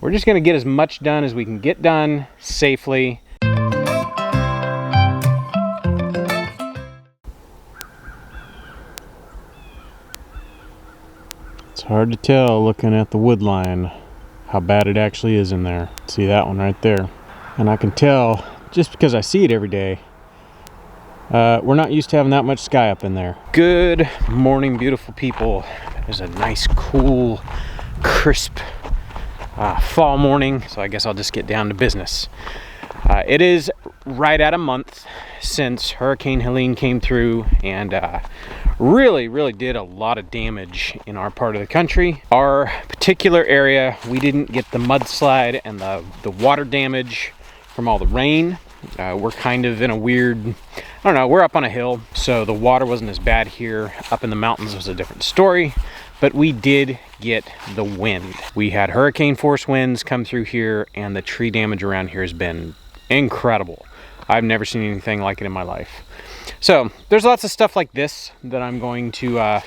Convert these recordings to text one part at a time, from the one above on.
we're just gonna get as much done as we can get done safely. It's hard to tell looking at the wood line how bad it actually is in there. See that one right there? And I can tell just because I see it every day. We're not used to having that much sky up in there. Good morning, beautiful people. There's a nice, cool, crisp fall morning, so I guess I'll just get down to business. It is right at a month since Hurricane Helene came through and really did a lot of damage in our part of the country. Our particular area, we didn't get the mudslide and the water damage from all the rain. We're kind of in a weird, I don't know, we're up on a hill, so the water wasn't as bad here. Up in the mountains was a different story, but we did get the wind. We had hurricane force winds come through here, and the tree damage around here has been incredible. I've never seen anything like it in my life. So there's lots of stuff like this that I'm going to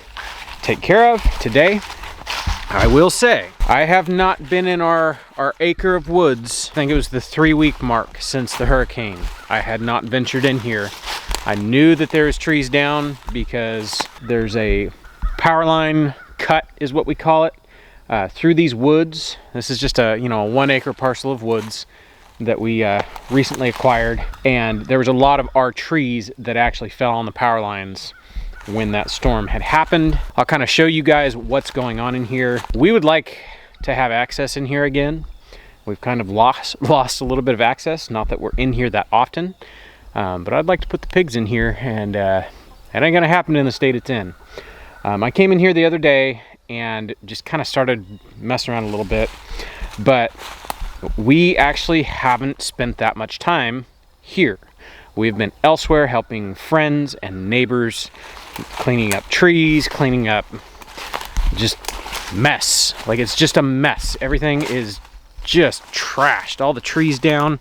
take care of today. I will say, I have not been in our acre of woods. I think it was the 3-week mark since the hurricane. I had not ventured in here. I knew that there was trees down because there's a power line cut, is what we call it, through these woods. This is just a 1 acre parcel of woods that we recently acquired, and there was a lot of our trees that actually fell on the power lines when that storm had happened. I'll kind of show you guys what's going on in here. We would like to have access in here again. We've kind of lost a little bit of access, not that we're in here that often, but I'd like to put the pigs in here, and it ain't gonna happen in the state it's in. I came in here the other day and just kind of started messing around a little bit, but we actually haven't spent that much time here. We've been elsewhere helping friends and neighbors, cleaning up trees, cleaning up just mess. Like, it's just a mess. Everything is just trashed. All the trees down.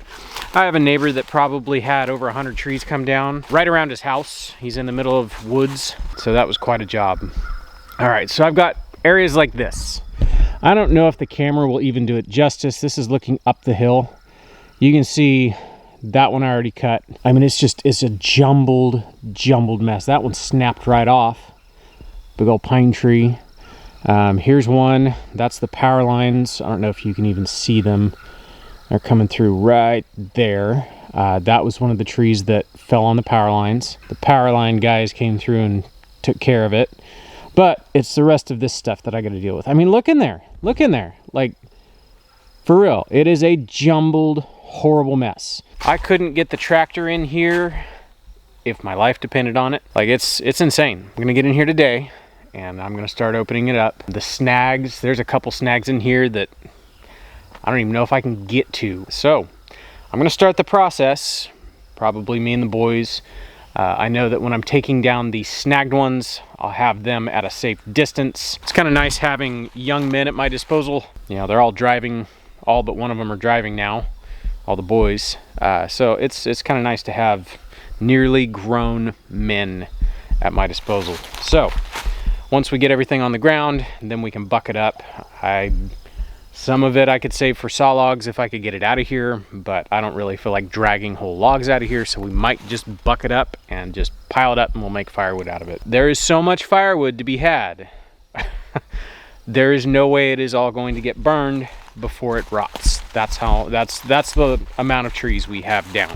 I have a neighbor that probably had over 100 trees come down right around his house. He's in the middle of woods, so that was quite a job. All right, so I've got areas like this. I don't know if the camera will even do it justice. This is looking up the hill. You can see that one I already cut. I mean, it's a jumbled mess. That one snapped right off. Big old pine tree. Here's one. That's the power lines. I don't know if you can even see them. They're coming through right there. That was one of the trees that fell on the power lines. The power line guys came through and took care of it. But it's the rest of this stuff that I got to deal with. I mean, look in there. Look in there. Like, for real. It is a jumbled, horrible mess. I couldn't get the tractor in here if my life depended on it. Like, it's insane. I'm gonna get in here today and I'm gonna start opening it up. The snags, there's a couple snags in here that I don't even know if I can get to. So I'm gonna start the process, probably me and the boys. I know that when I'm taking down the snagged ones, I'll have them at a safe distance. It's kind of nice having young men at my disposal. You know, they're all driving, all but one of them are driving now, all the boys. So it's kind of nice to have nearly grown men at my disposal. So once we get everything on the ground, then we can bucket up. Some of it I could save for saw logs if I could get it out of here, but I don't really feel like dragging whole logs out of here, so we might just bucket up and just pile it up and we'll make firewood out of it. There is so much firewood to be had. There is no way it is all going to get burned before it rots. That's the amount of trees we have down.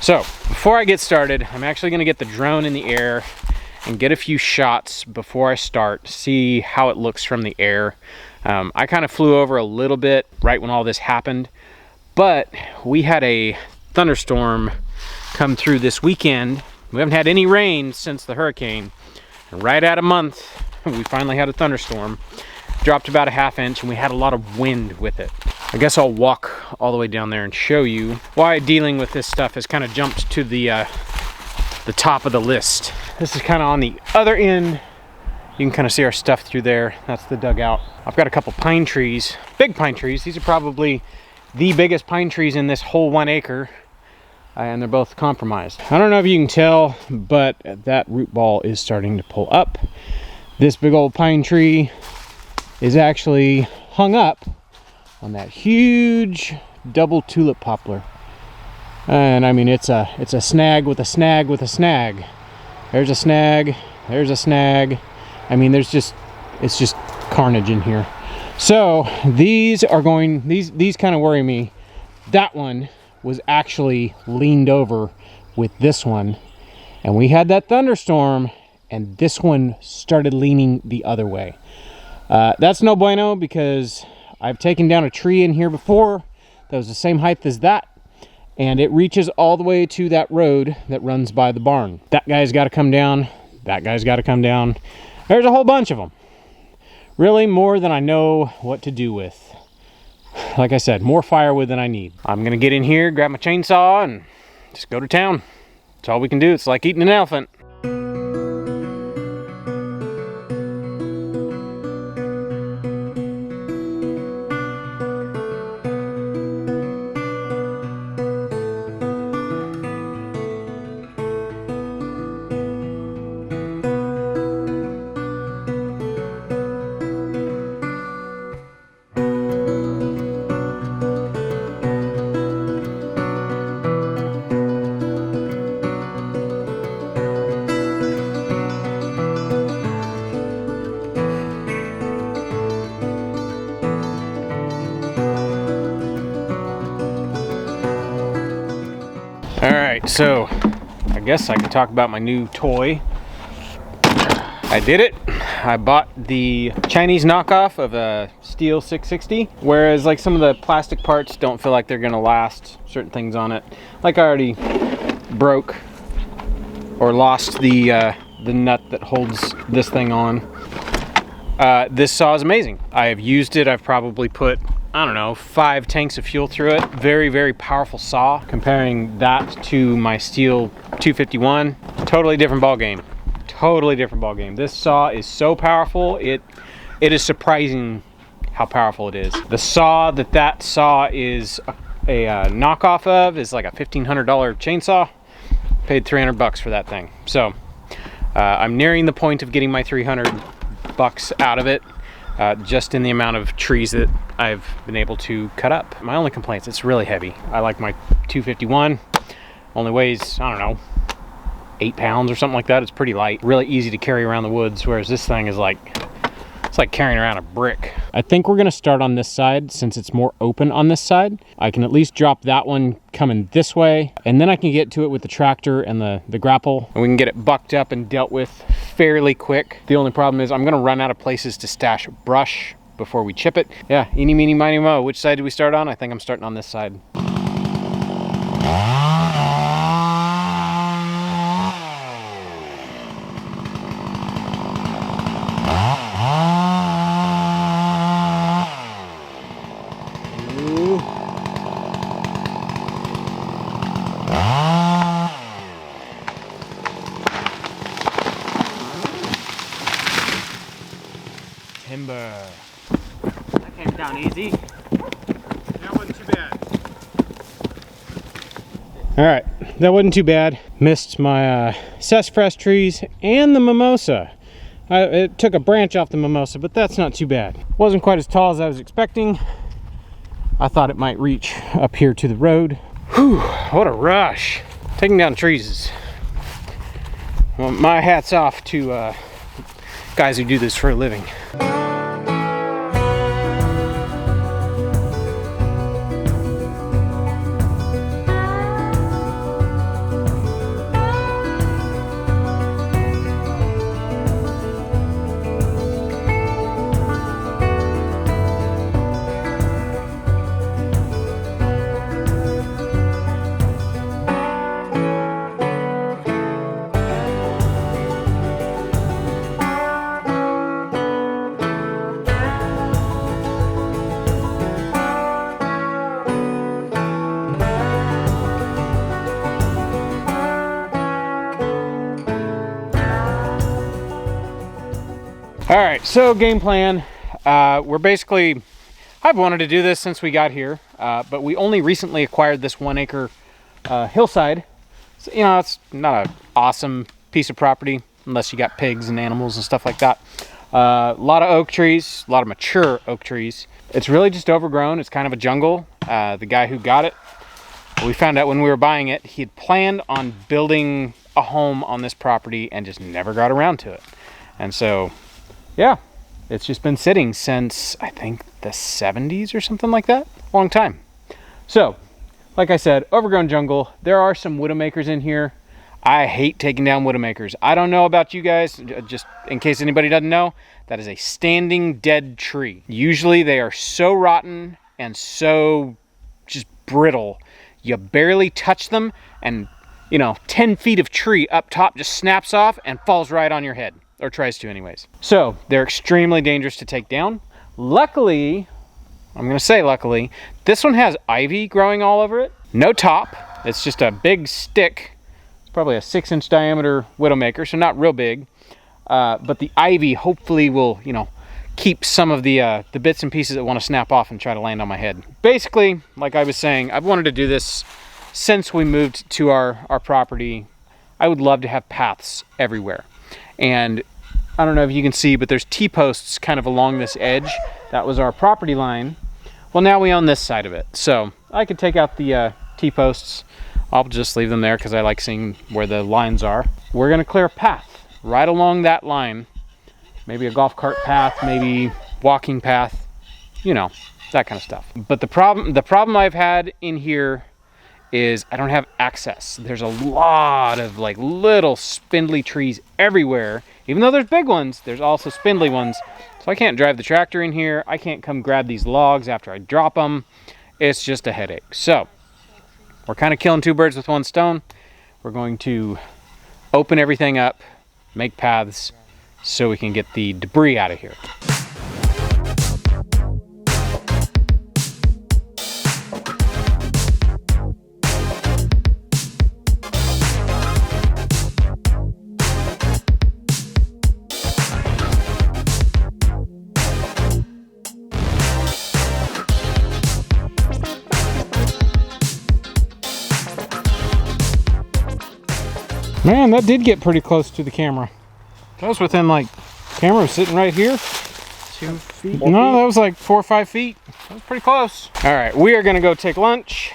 So before I get started, I'm actually going to get the drone in the air and get a few shots before I start, see how it looks from the air. I kind of flew over a little bit right when all this happened, but we had a thunderstorm come through this weekend. We haven't had any rain since the hurricane. Right at a month, we finally had a thunderstorm. Dropped about a ½ inch, and we had a lot of wind with it. I guess I'll walk all the way down there and show you why dealing with this stuff has kind of jumped to the top of the list. This is kind of on the other end. You can kind of see our stuff through there. That's the dugout. I've got a couple pine trees, big pine trees. These are probably the biggest pine trees in this whole 1 acre, and they're both compromised. I don't know if you can tell, but that root ball is starting to pull up. This big old pine tree is actually hung up on that huge double tulip poplar. And I mean, it's a snag with a snag with a snag. There's a snag, there's a snag. I mean, it's just carnage in here. So these are going, these kind of worry me. That one was actually leaned over with this one, and we had that thunderstorm, and this one started leaning the other way. That's no bueno, because I've taken down a tree in here before that was the same height as that, and it reaches all the way to that road that runs by the barn. That guy's got to come down. That guy's got to come down. There's a whole bunch of them. Really, more than I know what to do with. Like I said, more firewood than I need. I'm gonna get in here, grab my chainsaw, and just go to town. That's all we can do. It's like eating an elephant. Alright, so I guess I can talk about my new toy. I did it. I bought the Chinese knockoff of a steel 660, whereas like some of the plastic parts don't feel like they're gonna last certain things on it. Like I already broke or lost the nut that holds this thing on. This saw is amazing. I have used it. I've probably put, I don't know, 5 tanks of fuel through it. Very, very powerful saw. Comparing that to my steel 251, totally different ball game. Totally different ball game. This saw is so powerful. It is surprising how powerful it is. The saw that saw is a knockoff of is like a $1,500 chainsaw. Paid 300 bucks for that thing. So I'm nearing the point of getting my 300 bucks out of it. Just in the amount of trees that I've been able to cut up. My only complaint is it's really heavy. I like my 251, only weighs, I don't know, 8 pounds or something like that. It's pretty light, really easy to carry around the woods, whereas this thing is like, it's like carrying around a brick. I think we're gonna start on this side since it's more open on this side. I can at least drop that one coming this way, and then I can get to it with the tractor and the grapple, and we can get it bucked up and dealt with fairly quick. The only problem is I'm gonna run out of places to stash brush before we chip it. Yeah, eeny, meeny, miny, mo. Which side do we start on? I think I'm starting on this side. Timber. That came down easy. That wasn't too bad. Alright, that wasn't too bad. Missed my sassafras trees and the mimosa. It took a branch off the mimosa, but that's not too bad. Wasn't quite as tall as I was expecting. I thought it might reach up here to the road. Whew, what a rush. Taking down trees is... Well, my hat's off to guys who do this for a living. All right, so game plan. We're basically, I've wanted to do this since we got here, but we only recently acquired this 1 acre hillside. So, you know, it's not an awesome piece of property unless you got pigs and animals and stuff like that. A lot of oak trees, a lot of mature oak trees. It's really just overgrown. It's kind of a jungle. The guy who got it, we found out when we were buying it, he had planned on building a home on this property and just never got around to it. And so, yeah, it's just been sitting since, I think, the 70s or something like that. Long time. So, like I said, overgrown jungle. There are some widowmakers in here. I hate taking down widowmakers. I don't know about you guys, just in case anybody doesn't know, that is a standing dead tree. Usually they are so rotten and so just brittle, you barely touch them and, you know, 10 feet of tree up top just snaps off and falls right on your head, or tries to anyways. So they're extremely dangerous to take down. Luckily, I'm gonna say luckily, this one has ivy growing all over it. No top, it's just a big stick. It's probably a 6-inch diameter widowmaker, so not real big. But the ivy hopefully will, you know, keep some of the bits and pieces that want to snap off and try to land on my head. Basically, like I was saying, I've wanted to do this since we moved to our property. I would love to have paths everywhere. And I don't know if you can see, but there's T-posts kind of along this edge. That was our property line. Well, now we own this side of it. So I could take out the T-posts. I'll just leave them there because I like seeing where the lines are. We're gonna clear a path right along that line. Maybe a golf cart path, maybe walking path, you know, that kind of stuff. But the problem I've had in here is I don't have access. There's a lot of like little spindly trees everywhere. Even though there's big ones, there's also spindly ones. So I can't drive the tractor in here. I can't come grab these logs after I drop them. It's just a headache. So we're kind of killing two birds with one stone. We're going to open everything up, make paths, so we can get the debris out of here. Man, that did get pretty close to the camera. That was within like, camera was sitting right here. 2 feet? No, that was like 4 or 5 feet. That was pretty close. All right, we are gonna go take lunch.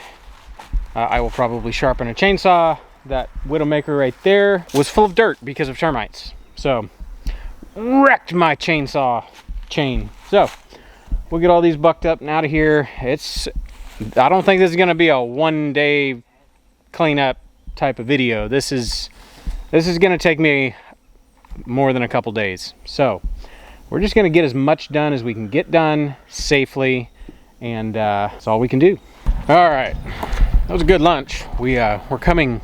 I will probably sharpen a chainsaw. That widowmaker right there was full of dirt because of termites. So, wrecked my chainsaw chain. So, we'll get all these bucked up and out of here. I don't think this is gonna be a 1-day cleanup type of video. This is gonna take me more than a couple days. So we're just gonna get as much done as we can get done safely, and that's all we can do. All right, that was a good lunch. We're coming,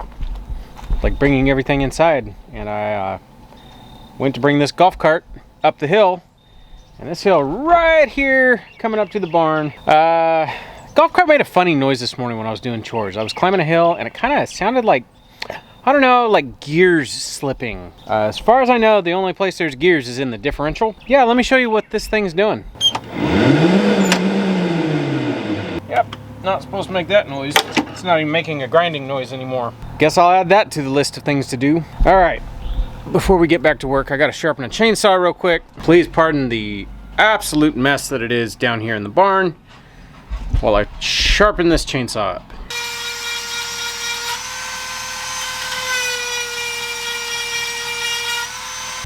like bringing everything inside, and I went to bring this golf cart up the hill, and this hill right here coming up to the barn. Golf cart made a funny noise this morning when I was doing chores. I was climbing a hill and it kind of sounded like, I don't know, like gears slipping. As far as I know, the only place there's gears is in the differential. Yeah, let me show you what this thing's doing. Yep, not supposed to make that noise. It's not even making a grinding noise anymore. Guess I'll add that to the list of things to do. All right, before we get back to work, I gotta sharpen a chainsaw real quick. Please pardon the absolute mess that it is down here in the barn while I sharpen this chainsaw up.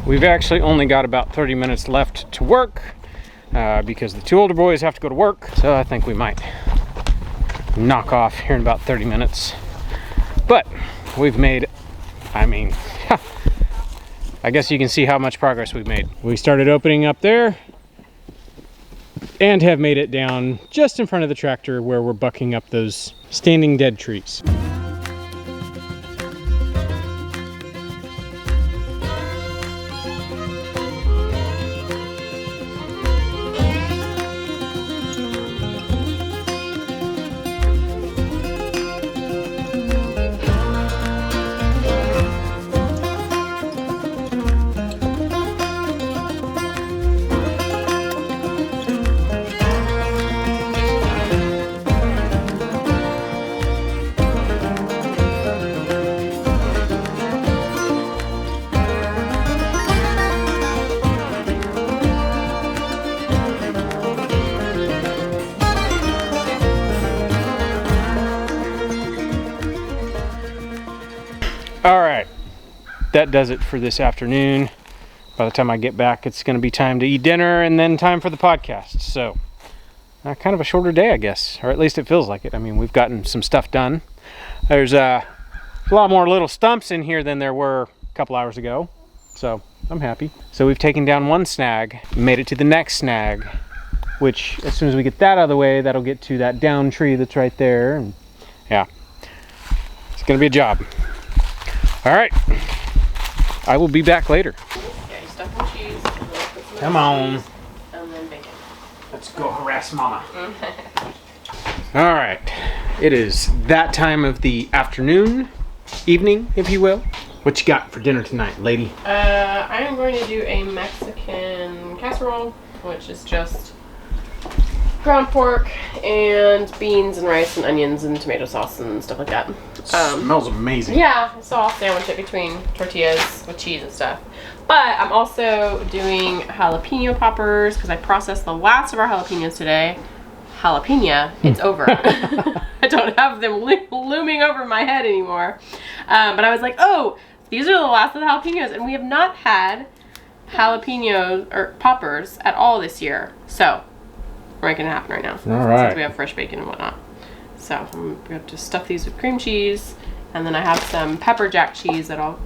We've actually only got about 30 minutes left to work because the two older boys have to go to work. So I think we might knock off here in about 30 minutes. But we've made, I mean, I guess you can see how much progress we've made. We started opening up there and have made it down just in front of the tractor where we're bucking up those standing dead trees. All right, that does it for this afternoon. By the time I get back, it's going to be time to eat dinner and then time for the podcast. So, kind of a shorter day, I guess, or at least it feels like it. I mean, we've gotten some stuff done. There's a lot more little stumps in here than there were a couple hours ago, so I'm happy. So we've taken down one snag, made it to the next snag, which as soon as we get that out of the way, that'll get to that down tree that's right there. And yeah, it's going to be a job. All right, I will be back later. Yeah, you stuff some cheese. Come on. And then bacon. Let's go harass mama. All right, it is that time of the afternoon, evening, if you will. What you got for dinner tonight, lady? I am going to do a Mexican casserole, which is just ground pork and beans and rice and onions and tomato sauce and stuff like that. Smells amazing. Yeah, so I'll sandwich it between tortillas with cheese and stuff. But I'm also doing jalapeno poppers because I processed the last of our jalapenos today. Jalapeno, it's over. I don't have them looming over my head anymore. But I was like, oh, these are the last of the jalapenos, and we have not had jalapenos or poppers at all this year. So we're making it happen right now. All right. Since we have fresh bacon and whatnot. So I'm going to stuff these with cream cheese, and then I have some pepper jack cheese that I'll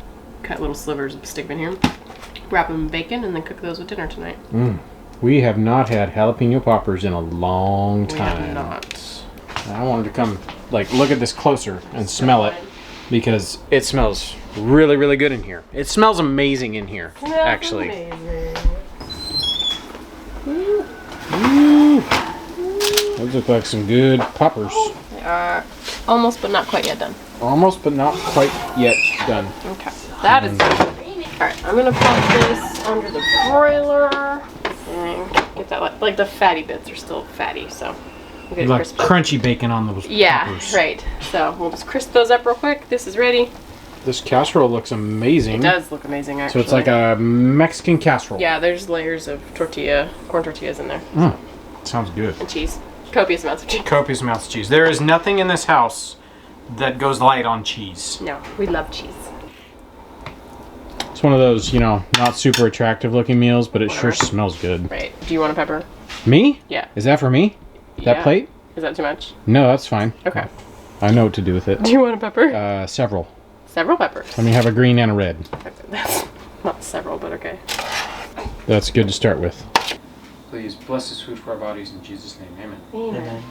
cut little slivers and stick them in here, wrap them in bacon, and then cook those with dinner tonight. We have not had jalapeno poppers in a long We time. have not. I wanted to come, look at this closer and smell it because it smells really, really good in here. It smells amazing in here, actually. Amazing. Those look like some good poppers. They are almost but not quite yet done. Almost, but not quite yet done. Okay, that is good. Alright, I'm gonna pop this under the broiler and get that, like the fatty bits are still fatty, so we'll get it Like crisped. crunchy bacon on those poppers. Right. So we'll just crisp those up real quick. This is ready. This casserole looks amazing. It does look amazing, actually. So it's like a Mexican casserole. Yeah, there's layers of corn tortillas in there. Sounds good. And cheese. Copious amounts of cheese. Copious amounts of cheese. There is nothing in this house that goes light on cheese. No, we love cheese. It's one of those, not super attractive looking meals, but it sure Whatever. smells good. Right. Do you want a pepper? Me? Yeah. Is that for me? That Yeah. plate? Is that too much? No, that's fine. Okay. I know what to do with it. Do you want a pepper? Several. Several peppers. Let me have a green and a red. That's not several, but okay. That's good to start with. Please bless this food for our bodies in Jesus' name. Amen. Amen.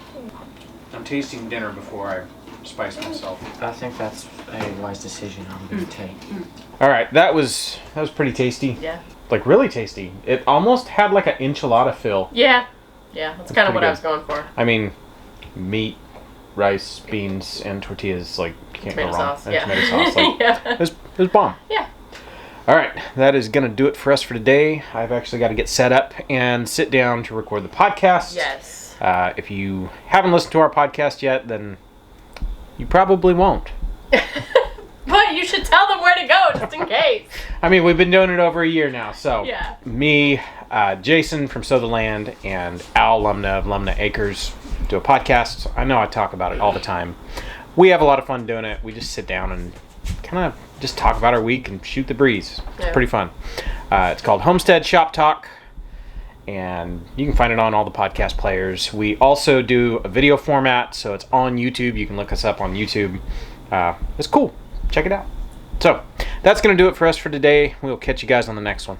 I'm tasting dinner before I spice myself. I think that's a wise decision I'm going to take. All right, that was pretty tasty. Yeah. Like really tasty. It almost had like an enchilada feel. Yeah. Yeah, that's kind of what pretty I was going for. I mean, meat, rice, beans, and tortillas, you can't Tomato go wrong. sauce, And yeah. tomato sauce, Yeah. it was bomb. Yeah. All right, that is gonna do it for us for today. I've actually got to get set up and sit down to record the podcast. Yes. If you haven't listened to our podcast yet, then you probably won't. But you should tell them where to go, just in case. I mean, we've been doing it over a year now, so Yeah. me, Jason from Sow the Land, and Al Lumna of Lumna Acres do a podcast. I know I talk about it all the time. We have a lot of fun doing it. We just sit down and kind of just talk about our week and shoot the breeze. It's Yeah. pretty fun. It's called Homestead Shop Talk, and you can find it on all the podcast players. We also do a video format, so it's on YouTube. You can look us up on YouTube. It's cool. Check it out. So, that's going to do it for us for today. We'll catch you guys on the next one.